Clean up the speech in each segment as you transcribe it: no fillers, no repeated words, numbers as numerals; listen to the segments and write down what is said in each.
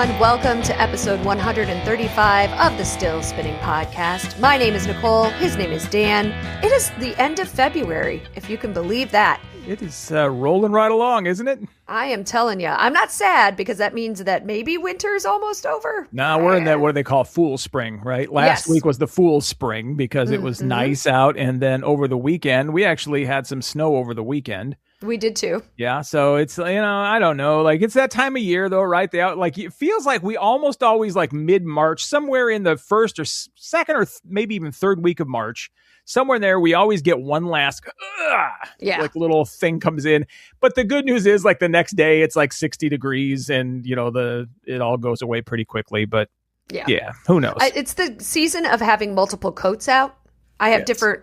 everyone. Welcome to episode 135 of the Still Spinning Podcast. My name is Nicole. His name is Dan. It is the end of February, if you can believe that. It is rolling right along, isn't it? I am telling you. I'm not sad because that means that maybe winter's almost over. No, we're in that, what do they call, fool spring, right? Last week was the fool spring because it was nice out. And then over the weekend, we actually had some snow over the weekend. We did too. Yeah. So it's, I don't know. Like it's that time of year though, right? It feels like we almost always like mid-March, somewhere in the first or second or maybe even third week of March. Somewhere in there, we always get one last like little thing comes in. But the good news is like the next day it's like 60 degrees and it all goes away pretty quickly. But yeah, who knows? It's the season of having multiple coats out. I have different,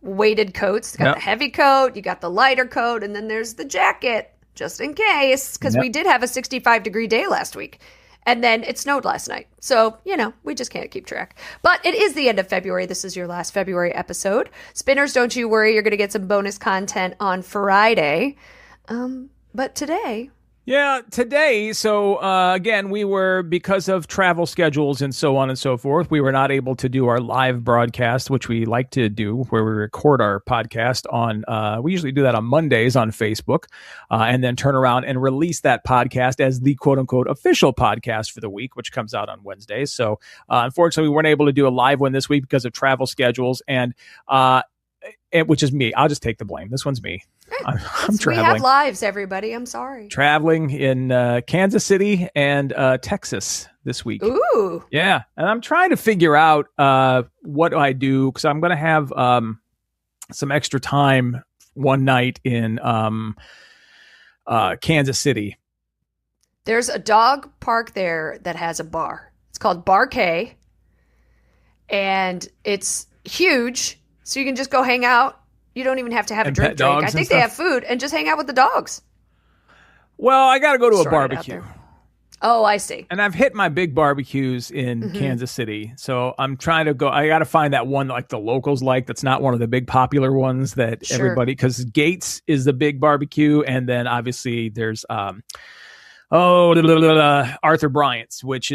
weighted coats. You got the heavy coat, you got the lighter coat, and then there's the jacket just in case because we did have a 65-degree day last week. And then it snowed last night. So, we just can't keep track. But it is the end of February. This is your last February episode. Spinners, don't you worry. You're going to get some bonus content on Friday. But today... Yeah, today, so again, because of travel schedules and so on and so forth, we were not able to do our live broadcast, which we like to do, where we record our podcast on, we usually do that on Mondays on Facebook, and then turn around and release that podcast as the quote-unquote official podcast for the week, which comes out on Wednesdays. So unfortunately, we weren't able to do a live one this week because of travel schedules, and which is me. I'll just take the blame. This one's me. I'm traveling. We have lives, everybody. I'm sorry. Traveling in Kansas City and Texas this week. Ooh. Yeah. And I'm trying to figure out what do I do because I'm going to have some extra time one night in Kansas City. There's a dog park there that has a bar. It's called Bar K. And it's huge. So you can just go hang out. You don't even have to have a drink. I think they have food and just hang out with the dogs. Well, I got to go to a barbecue. Oh, I see. And I've hit my big barbecues in Kansas City. So I'm trying to go. I got to find that one like the locals like. That's not one of the big popular ones that everybody, because Gates is the big barbecue. And then obviously there's Arthur Bryant's, which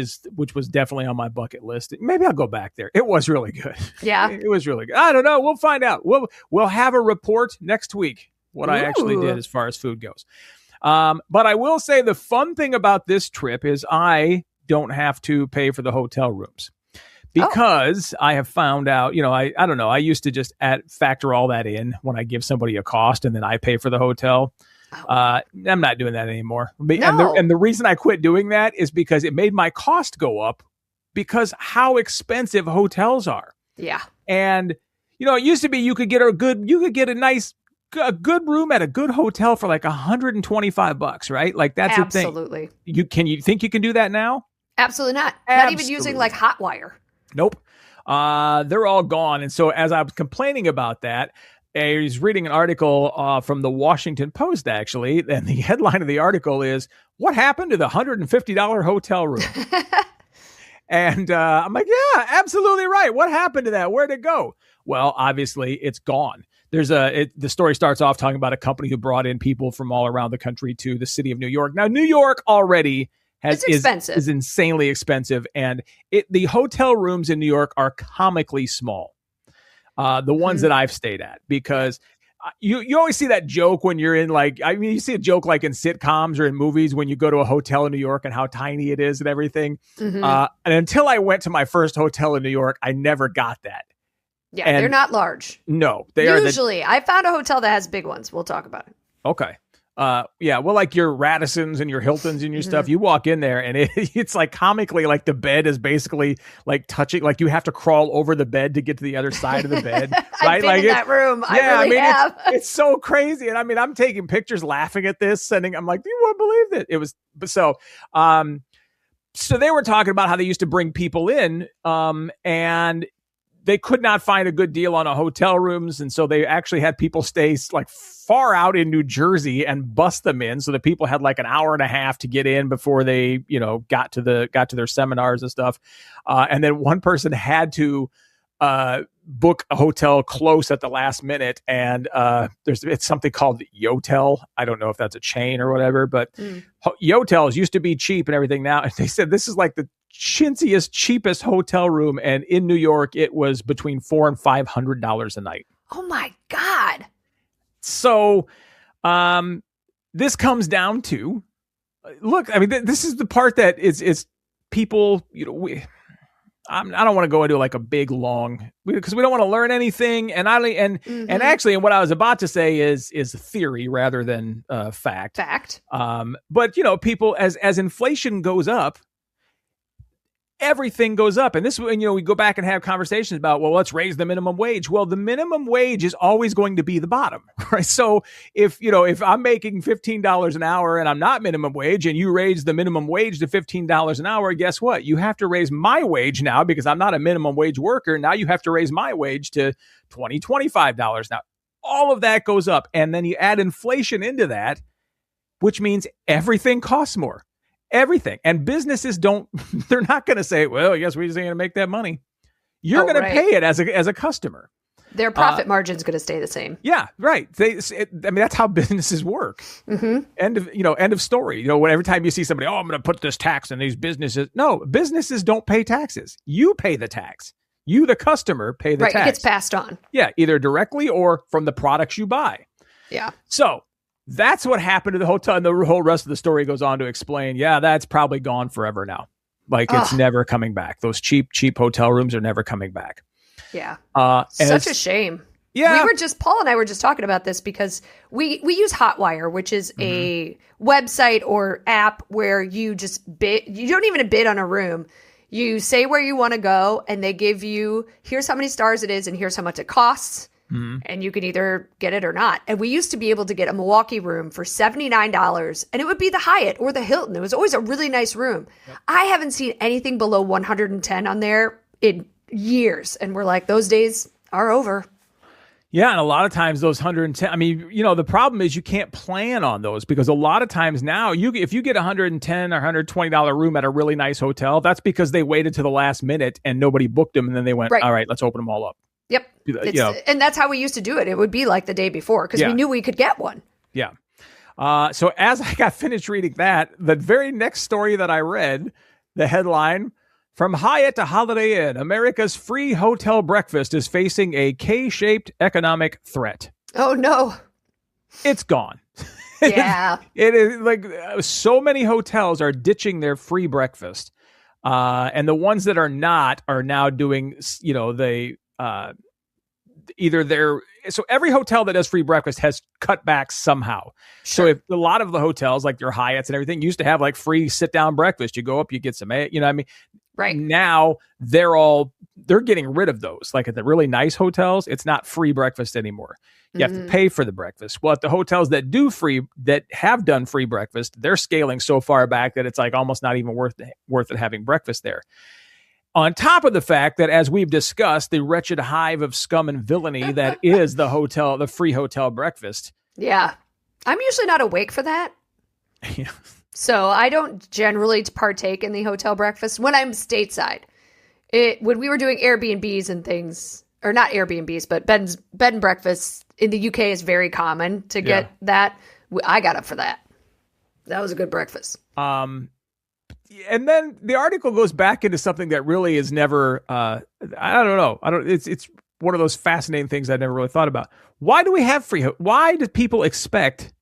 was definitely on my bucket list. Maybe I'll go back there. It was really good. Yeah, it was really good. I don't know. We'll find out. We'll have a report next week what I actually did as far as food goes. But I will say the fun thing about this trip is I don't have to pay for the hotel rooms because I have found out. I don't know. I used to just factor all that in when I give somebody a cost and then I pay for the hotel. I'm not doing that anymore. And the reason I quit doing that is because it made my cost go up because how expensive hotels are. Yeah. And, it used to be you could get a good room at a good hotel for like $125, right? Like that's the thing. Absolutely. You think you can do that now? Absolutely not. Not even using like Hotwire. Nope. They're all gone. And so as I was complaining about that, I was reading an article from the Washington Post, actually, and the headline of the article is, "What happened to the $150 hotel room?" And I'm like, yeah, absolutely right. What happened to that? Where'd it go? Well, obviously, it's gone. The story starts off talking about a company who brought in people from all around the country to the city of New York. Now, New York already is insanely expensive, and the hotel rooms in New York are comically small. The ones that I've stayed at, because you always see that joke when you're in you see a joke like in sitcoms or in movies when you go to a hotel in New York and how tiny it is and everything. And until I went to my first hotel in New York, I never got that. Yeah, and they're not large. No, they are. Usually, I found a hotel that has big ones. We'll talk about it. Okay. Well, like your Radissons and your Hiltons and your stuff, you walk in there and it's like comically like the bed is basically like touching, like you have to crawl over the bed to get to the other side of the bed. Right? I've been in that room. I really have. It's so crazy. And I'm taking pictures laughing at this and I'm like, you won't believe it. It was so they were talking about how they used to bring people in and they could not find a good deal on a hotel rooms. And so they actually had people stay like far out in New Jersey and bus them in. So the people had like an hour and a half to get in before they, got to their seminars and stuff. And then one person had to book a hotel close at the last minute, and it's something called Yotel. I don't know if that's a chain or whatever, but Yotels used to be cheap and everything. Now they said this is like the chintziest, cheapest hotel room, and in New York it was between $400 and $500 a night. Oh my God! So, this comes down to, look. I mean, this is the part that is people. I don't want to go into like a big long, because we don't want to learn anything. And actually, what I was about to say is theory rather than fact. But people, as inflation goes up, everything goes up. And this, we go back and have conversations about, well, let's raise the minimum wage. Well, the minimum wage is always going to be the bottom, right? So if I'm making $15 an hour and I'm not minimum wage, and you raise the minimum wage to $15 an hour, guess what? You have to raise my wage now, because I'm not a minimum wage worker. Now you have to raise my wage to $20, $25 now. All of that goes up. And then you add inflation into that, which means everything costs more. Everything. And businesses they're not going to say, well, I guess we're just going to make that money. You're going to pay it as a customer. Their profit margin is going to stay the same. Yeah, right. That's how businesses work. Mm-hmm. End of story. Every time you see somebody, I'm going to put this tax on these businesses. No, businesses don't pay taxes. You pay the tax. You, the customer, pay the tax. It gets passed on. Yeah, either directly or from the products you buy. Yeah. So that's what happened to the hotel. And the whole rest of the story goes on to explain, that's probably gone forever now. Like it's never coming back. Those cheap hotel rooms are never coming back. Yeah. Such a shame. Yeah. Paul and I were just talking about this because we use Hotwire, which is a website or app where you just bid. You don't even bid on a room. You say where you want to go, and they give you, here's how many stars it is, and here's how much it costs. And you can either get it or not. And we used to be able to get a Milwaukee room for $79, and it would be the Hyatt or the Hilton. It was always a really nice room. Yep. I haven't seen anything below 110 on there in years. And we're like, those days are over. Yeah, and a lot of times those 110, the problem is you can't plan on those, because a lot of times now, if you get $110 or $120 room at a really nice hotel, that's because they waited to the last minute and nobody booked them, and then they went, all right, let's open them all up. Yep. And that's how we used to do it. It would be like the day before, because we knew we could get one. Yeah. So as I got finished reading that, the very next story that I read, the headline, "From Hyatt to Holiday Inn, America's free hotel breakfast is facing a K-shaped economic threat." Oh, no. It's gone. Yeah. It is like so many hotels are ditching their free breakfast. And the ones that are not are now doing, so every hotel that does free breakfast has cut back somehow. Sure. So if a lot of the hotels, like your Hyatts and everything, used to have like free sit down breakfast. You go up, you get some, right now they're getting rid of those. Like at the really nice hotels, it's not free breakfast anymore. You have to pay for the breakfast. Well, at the hotels that have done free breakfast, they're scaling so far back that it's like almost not even worth it having breakfast there. On top of the fact that, as we've discussed, the wretched hive of scum and villainy that is the free hotel breakfast. Yeah. I'm usually not awake for that. Yeah. So I don't generally partake in the hotel breakfast when I'm stateside. When we were doing Airbnbs and things, or not Airbnbs, but bed and breakfasts in the UK is very common to get that. I got up for that. That was a good breakfast. And then the article goes back into something that really is never, I don't know. It's one of those fascinating things I never really thought about. Why do we have why do people expect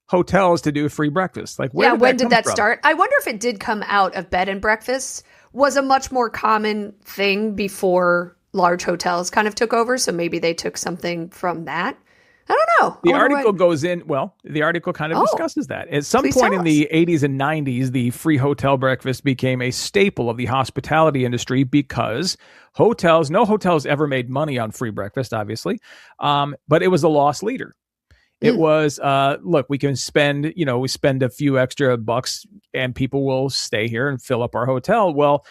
hotels to do free breakfast? Like, when did that start? I wonder if it did come out of bed and breakfast was a much more common thing before large hotels kind of took over. So maybe they took something from that. I don't know. The article kind of discusses that. At some point in the 80s and 90s, the free hotel breakfast became a staple of the hospitality industry because no hotels ever made money on free breakfast, obviously. But it was a loss leader. It was, look, we can spend, we spend a few extra bucks and people will stay here and fill up our hotel. Well,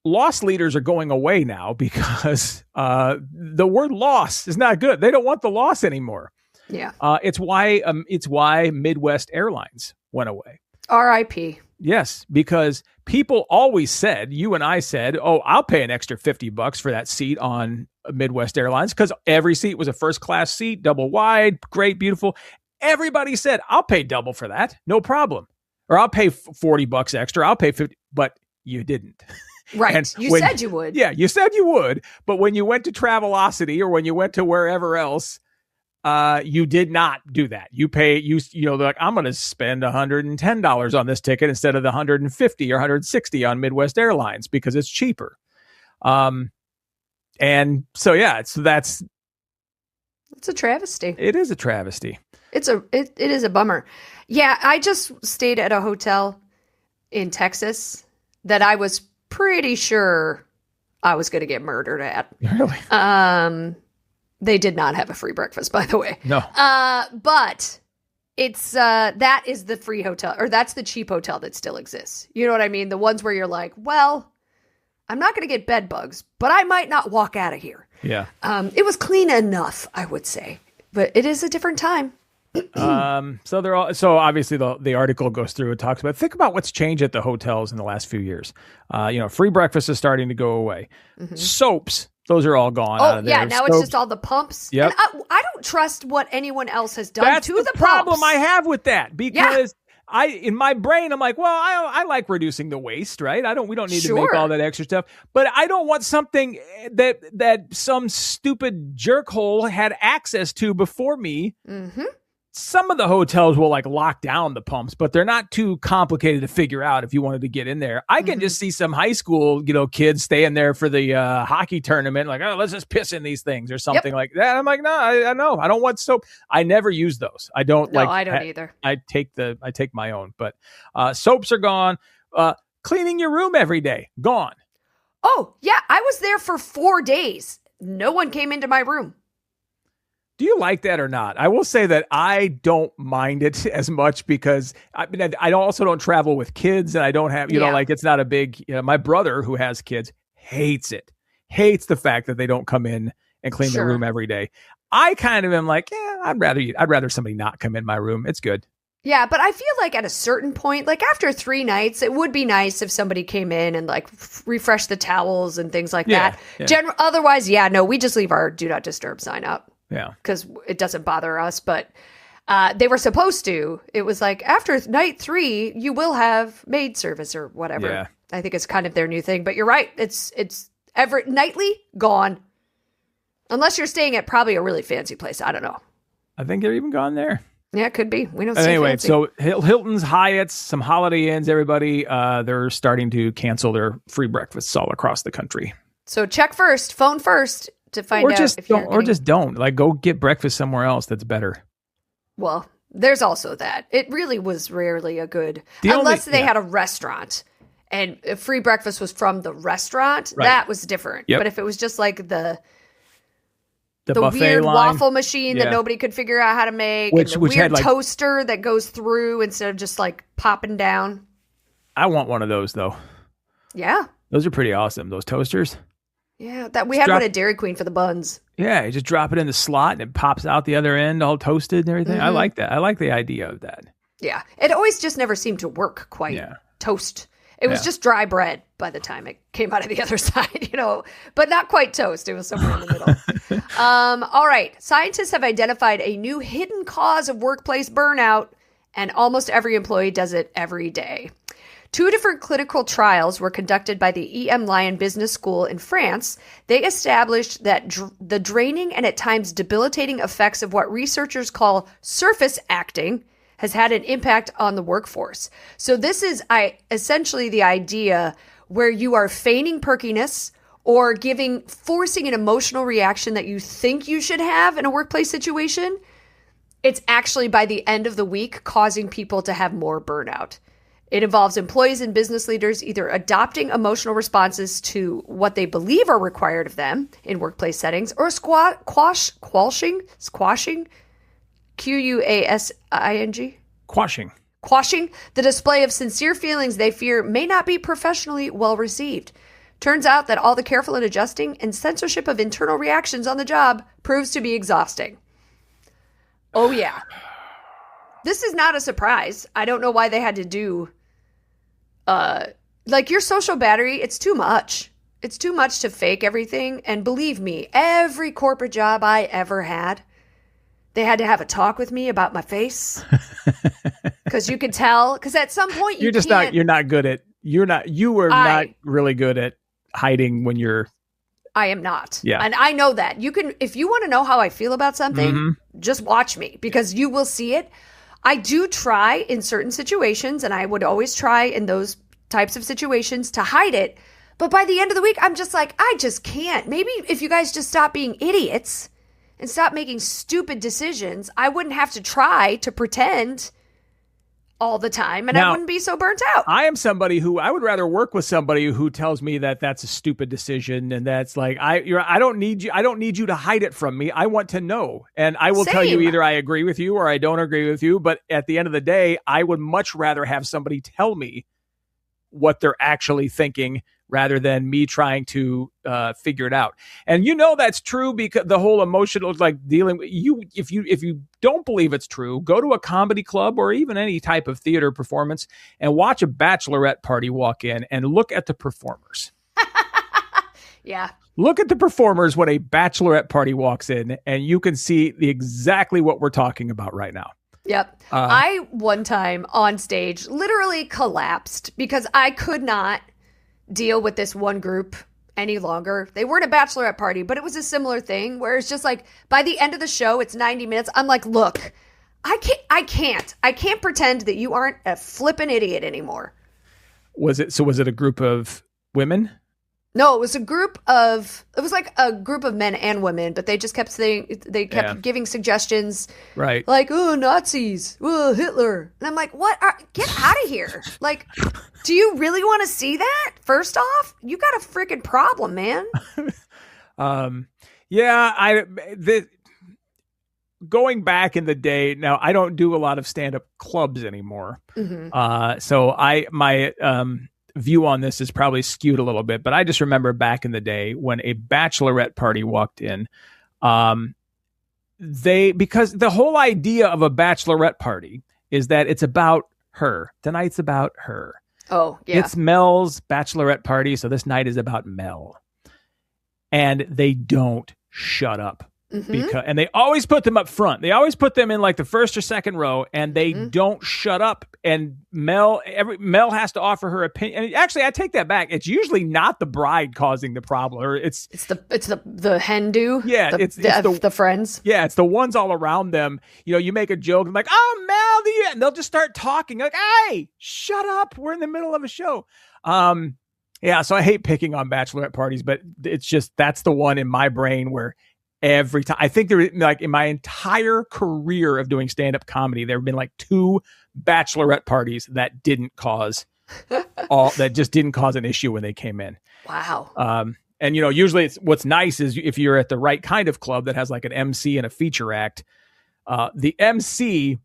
loss leaders are going away now because the word loss is not good. They don't want the loss anymore. Yeah. It's why Midwest Airlines went away. RIP. Yes, because people always said, you and I said, oh, I'll pay an extra $50 for that seat on Midwest Airlines because every seat was a first class seat, double wide, great, beautiful. Everybody said, I'll pay double for that. No problem. Or I'll pay $40 extra. I'll pay 50, but you didn't. Right. You said you would. Yeah, you said you would. But when you went to Travelocity or when you went to wherever else, you did not do that. You pay, like, I'm going to spend $110 on this ticket instead of the $150 or $160 on Midwest Airlines because it's cheaper. And so, yeah, it's a travesty. It is a travesty. It is a bummer. Yeah. I just stayed at a hotel in Texas that I was pretty sure I was going to get murdered at. Really? They did not have a free breakfast, by the way. No. But it's that is the free hotel, or that's the cheap hotel that still exists. You know what I mean? The ones where you're like, well, I'm not going to get bed bugs, but I might not walk out of here. Yeah. It was clean enough, I would say, but it is a different time. So obviously the article goes through and talks about, think about what's changed at the hotels in the last few years. Free breakfast is starting to go away. Mm-hmm. Soaps, those are all gone out of there. Yeah, now it's just all the pumps. Yep. And I don't trust what anyone else has done That's to the the problem pumps. I have with that, because in my brain, I'm like, well, I like reducing the waste, right? We don't need to make all that extra stuff, but I don't want something that some stupid jerkhole had access to before me. Mm-hmm. Some of the hotels will like lock down the pumps, but they're not too complicated to figure out if you wanted to get in there. I can just see some high school, kids staying there for the hockey tournament, like, oh, let's just piss in these things or something like that. I'm like, no, I know. I don't want soap. I never use those. I don't I don't either. I take my own, but soaps are gone. Cleaning your room every day, gone. Oh, yeah. I was there for 4 days. No one came into my room. Do you like that or not? I will say that I don't mind it as much because I also don't travel with kids, and I don't have, it's not a big, my brother who has kids hates it, hates the fact that they don't come in and clean their room every day. I kind of am like, I'd rather somebody not come in my room. It's good. Yeah, but I feel like at a certain point, like after 3 nights, it would be nice if somebody came in and like refresh the towels and things like that. Yeah. Otherwise, we just leave our do not disturb sign up. Yeah. Because it doesn't bother us. But they were supposed to. It was like, after night 3, you will have maid service or whatever. Yeah. I think it's kind of their new thing. But you're right. It's nightly, gone. Unless you're staying at probably a really fancy place. I don't know. I think they're even gone there. Yeah, it could be. We don't. Anyway, fancy. So Hilton's, Hyatt's, some Holiday Inns, everybody, they're starting to cancel their free breakfasts all across the country. So check first, phone first. To find out if just don't like go get breakfast somewhere else that's better. Well, there's also that. It really was rarely a good, unless they had a restaurant and free breakfast was from the restaurant. Right. That was different. Yep. But if it was just like the weird line, waffle machine that nobody could figure out how to make, and the weird toaster that goes through instead of just like popping down. I want one of those though. Yeah, those are pretty awesome. Those toasters. Yeah, that we had one at Dairy Queen for the buns. Yeah, you just drop it in the slot and it pops out the other end, all toasted and everything. Mm-hmm. I like that. I like the idea of that. Yeah, it always just never seemed to work quite. Yeah. Toast. It was just dry bread by the time it came out of the other side, but not quite toast. It was somewhere in the middle. All right. Scientists have identified a new hidden cause of workplace burnout, and almost every employee does it every day. 2 different clinical trials were conducted by the EM Lyon Business School in France. They established that the draining and at times debilitating effects of what researchers call surface acting has had an impact on the workforce. So this is essentially the idea where you are feigning perkiness or forcing an emotional reaction that you think you should have in a workplace situation. It's actually by the end of the week causing people to have more burnout. It involves employees and business leaders either adopting emotional responses to what they believe are required of them in workplace settings or squashing, Q-U-A-S-I-N-G? Quashing the display of sincere feelings they fear may not be professionally well received. Turns out that all the careful and adjusting and censorship of internal reactions on the job proves to be exhausting. Oh, yeah. This is not a surprise. I don't know why they had to do like your social battery, it's too much. It's too much to fake everything. And believe me, every corporate job I ever had, they had to have a talk with me about my face. Because you could tell, because at some point you were not really good at hiding when you're. I am not. Yeah. And I know that. You can, if you want to know how I feel about something, just watch me because you will see it. I do try in certain situations, and I would always try in those types of situations to hide it. But by the end of the week, I'm just like, I just can't. Maybe if you guys just stop being idiots and stop making stupid decisions, I wouldn't have to try to pretend all the time, and now, I wouldn't be so burnt out. I am somebody who I would rather work with somebody who tells me that that's a stupid decision, and that's like I don't need you. I don't need you to hide it from me. I want to know, and I will tell you either I agree with you or I don't agree with you. But at the end of the day, I would much rather have somebody tell me what they're actually thinking rather than me trying to figure it out. And that's true because the whole emotional, like dealing with you, if you don't believe it's true, go to a comedy club or even any type of theater performance and watch a bachelorette party walk in and look at the performers. Yeah. Look at the performers when a bachelorette party walks in and you can see exactly what we're talking about right now. Yep. I one time on stage literally collapsed because I could not deal with this one group any longer. They weren't a bachelorette party, but it was a similar thing where it's just like by the end of the show, it's 90 minutes. I'm like, look, I can't pretend that you aren't a flippin' idiot anymore. Was it a group of women? No, it was a group of men and women, but they just kept saying, giving suggestions. Right. Like, oh, Nazis, oh, Hitler. And I'm like, what? Get out of here. Like, do you really want to see that? First off, you got a freaking problem, man. Going back in the day, now I don't do a lot of stand-up clubs anymore. Mm-hmm. So my view on this is probably skewed a little bit, but I just remember back in the day when a bachelorette party walked in, because the whole idea of a bachelorette party is that it's about her. Tonight's about her. Oh, yeah. It's Mel's bachelorette party, so this night is about Mel. And they don't shut up. Mm-hmm. And they always put them up front. They always put them in like the first or second row, and they don't shut up. And Mel has to offer her opinion. And actually, I take that back. It's usually not the bride causing the problem, or it's the hen do. Yeah, it's the friends. Yeah, it's the ones all around them. You make a joke and like, oh Mel, and they'll just start talking like, hey, shut up. We're in the middle of a show. Yeah, so I hate picking on bachelorette parties, but it's just that's the one in my brain where. Every time, I think like in my entire career of doing stand-up comedy, there have been like 2 bachelorette parties that just didn't cause an issue when they came in. Wow. And usually what's nice is if you're at the right kind of club that has like an MC and a feature act, the MC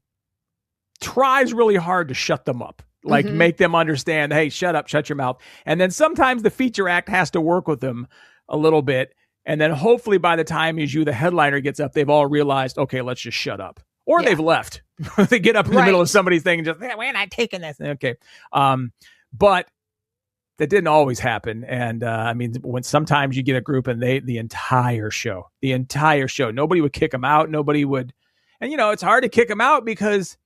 tries really hard to shut them up, like make them understand, hey, shut up, shut your mouth. And then sometimes the feature act has to work with them a little bit. And then hopefully by the time the headliner gets up, they've all realized, okay, let's just shut up. Or they've left. They get up in the middle of somebody's thing and just, we're not taking this. Okay. But that didn't always happen. And when sometimes you get a group and the entire show, nobody would kick them out. Nobody would. And, it's hard to kick them out because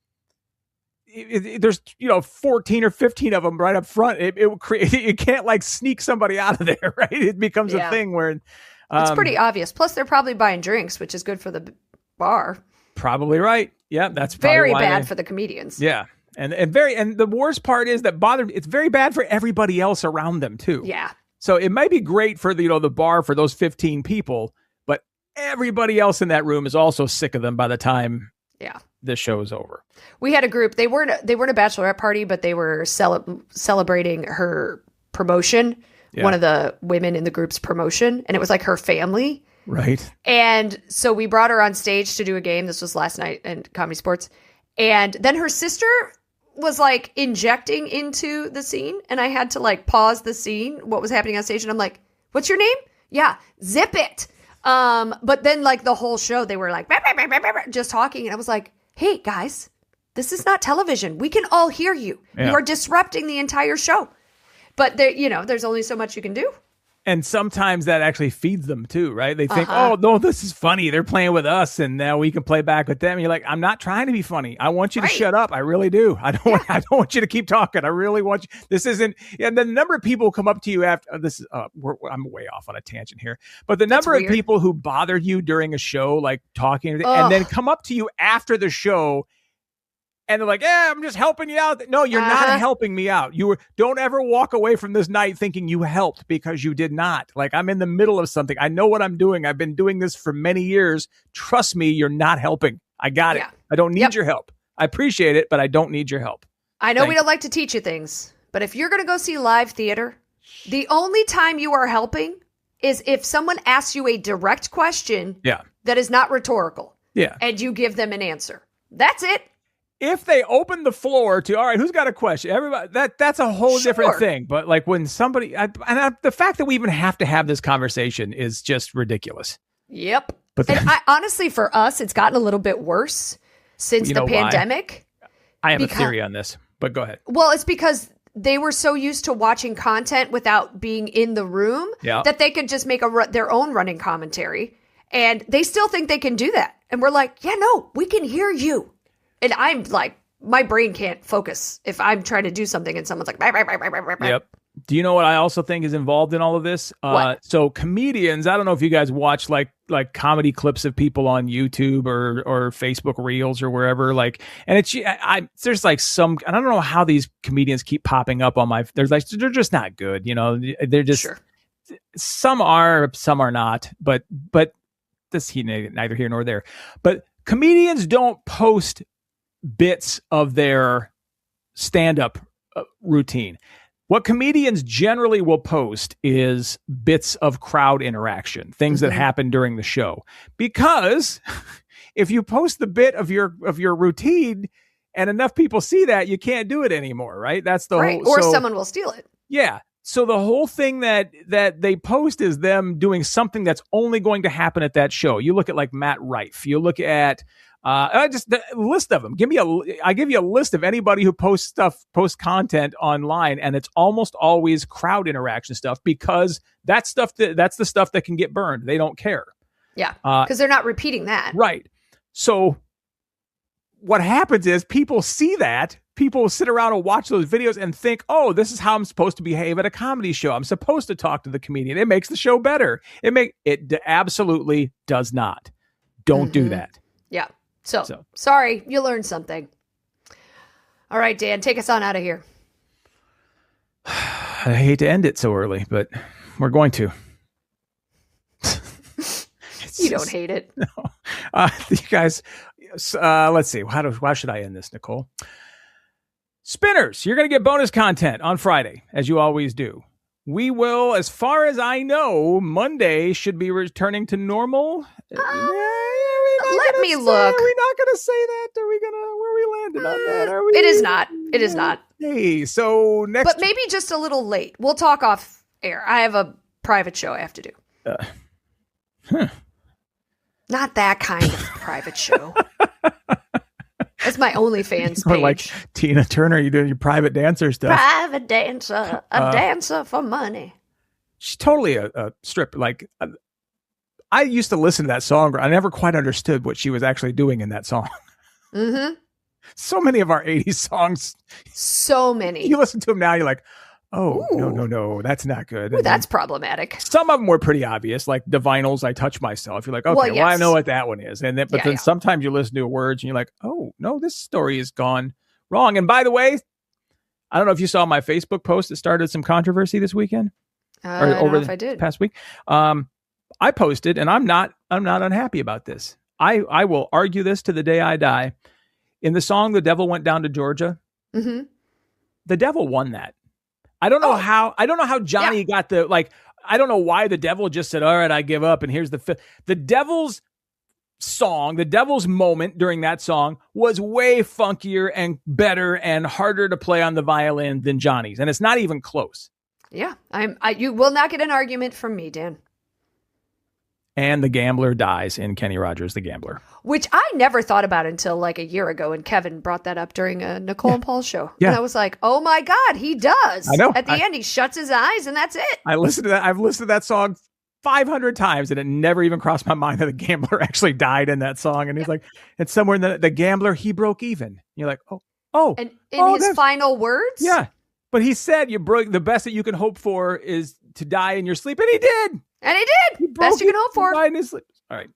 there's 14 or 15 of them right up front. You can't like sneak somebody out of there, right? It becomes a thing where... it's pretty obvious. Plus, they're probably buying drinks, which is good for the bar. Probably right. Yeah, that's very bad for the comedians. Yeah, and the worst part is that it's very bad for everybody else around them too. Yeah. So it might be great for the bar for those 15 people, but everybody else in that room is also sick of them by the time this show is over. We had a group. They weren't a bachelorette party, but they were celebrating her promotion. Yeah. One of the women in the group's promotion, and it was like her family. Right. And so we brought her on stage to do a game. This was last night in Comedy Sports. And then her sister was like injecting into the scene, and I had to like pause the scene, what was happening on stage, and I'm like, what's your name? Yeah, zip it. But then like the whole show, they were like, bah, bah, bah, bah, bah, just talking, and I was like, hey guys, This is not television. We can all hear you. Yeah. You are disrupting the entire show. But there, there's only so much you can do. And sometimes that actually feeds them too, right? They think, oh, no, this is funny. They're playing with us and now we can play back with them. And you're like, I'm not trying to be funny. I want you to shut up. I really do. I don't want you to keep talking. I really want you. This isn't. And the number of people come up to you after this is, I'm way off on a tangent here, but the number of people who bothered you during a show, like talking and then come up to you after the show and they're like, yeah, I'm just helping you out. No, you're not helping me out. Don't ever walk away from this night thinking you helped, because you did not. Like, I'm in the middle of something. I know what I'm doing. I've been doing this for many years. Trust me, you're not helping. I got it. I don't need your help. I appreciate it, but I don't need your help. I know we don't like to teach you things, but if you're going to go see live theater, the only time you are helping is if someone asks you a direct question that is not rhetorical. Yeah. And you give them an answer. That's it. If they open the floor to, all right, who's got a question? Everybody, that's a whole different thing. But like when somebody, the fact that we even have to have this conversation is just ridiculous. Yep. But honestly, for us, it's gotten a little bit worse since the pandemic. I have a theory on this, but go ahead. Well, it's because they were so used to watching content without being in the room that they could just make their own running commentary. And they still think they can do that. And we're like, yeah, no, we can hear you. And I'm like, my brain can't focus if I'm trying to do something and someone's like, Yep. Do you know what I also think is involved in all of this? What? So comedians, I don't know if you guys watch like comedy clips of people on YouTube or Facebook Reels or wherever. Like, and there's like some, and I don't know how these comedians keep popping up on they're just not good. They're just, some are not, but this neither here nor there. But comedians don't post bits of their stand-up routine. What comedians generally will post is bits of crowd interaction, things that happen during the show. Because if you post the bit of your routine and enough people see that, you can't do it anymore, right? That's the whole. Or someone will steal it. Yeah. So the whole thing that they post is them doing something that's only going to happen at that show. You look at like Matt Rife. You look at just the list of them. I give you a list of anybody who posts content online, and it's almost always crowd interaction stuff, because that's the stuff that can get burned. They don't care. Yeah, because they're not repeating that. Right. So what happens is people see that. People sit around and watch those videos and think, oh, this is how I'm supposed to behave at a comedy show. I'm supposed to talk to the comedian. It makes the show better. It absolutely does not. Don't do that. Yeah. So sorry, you learned something. All right, Dan, take us on out of here. I hate to end it so early, but we're going to. You don't hate it. No. You guys, let's see. How should I end this, Nicole? Spinners, you're going to get bonus content on Friday, as you always do. We will, as far as I know, Monday should be returning to normal. Let me look. Are we not going to say that? Are we going to, where we landed on that? Are we? It is not. It is not. Hey, so next. But maybe just a little late. We'll talk off air. I have a private show I have to do. Not that kind of private show. That's my OnlyFans page. Or like Tina Turner, you doing your private dancer stuff. Private dancer, a dancer for money. She's totally a strip. Like, I used to listen to that song. I never quite understood what she was actually doing in that song. Mm-hmm. So many of our 80s songs. So many. You listen to them now, you're like, oh, no, that's not good. Ooh, that's problematic. Some of them were pretty obvious, like the Vinyls, I Touch Myself. You're like, okay, well, I know what that one is. And then, but then sometimes you listen to words and you're like, oh, no, this story has gone wrong. And by the way, I don't know if you saw my Facebook post that started some controversy this weekend. I don't know if I did. Past week. I posted, and I'm not unhappy about this. I will argue this to the day I die. In the song "The Devil Went Down to Georgia," the devil won that. I don't know how. I don't know how Johnny got the like. I don't know why the devil just said, "All right, I give up." And here's the devil's song. The devil's moment during that song was way funkier and better and harder to play on the violin than Johnny's, and it's not even close. Yeah, you will not get an argument from me, Dan. and the gambler dies in Kenny Rogers, the Gambler. Which I never thought about until like a year ago, and Kevin brought that up during a Nicole and Paul show. Yeah. And I was like, oh my God, he does. I know. At the end, he shuts his eyes and that's it. I listened to that. I've listened to that song 500 times and it never even crossed my mind that the gambler actually died in that song. And he's like, it's somewhere in the gambler, he broke even. And you're like, oh. And in his final words? Yeah. But he said the best that you can hope for is to die in your sleep. And he did. And he did. Best you can hope for. Die in his sleep. All right.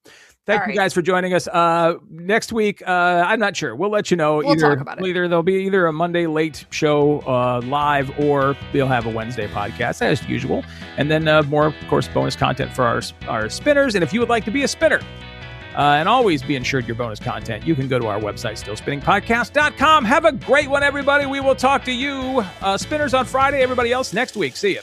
Thank you guys for joining us. Next week, I'm not sure. We'll let you know. We'll talk about it. There'll be either a Monday late show live, or they'll have a Wednesday podcast as usual. And then more, of course, bonus content for our spinners. And if you would like to be a spinner and always be ensured your bonus content, you can go to our website, stillspinningpodcast.com. Have a great one, everybody. We will talk to you spinners on Friday. Everybody else next week. See you.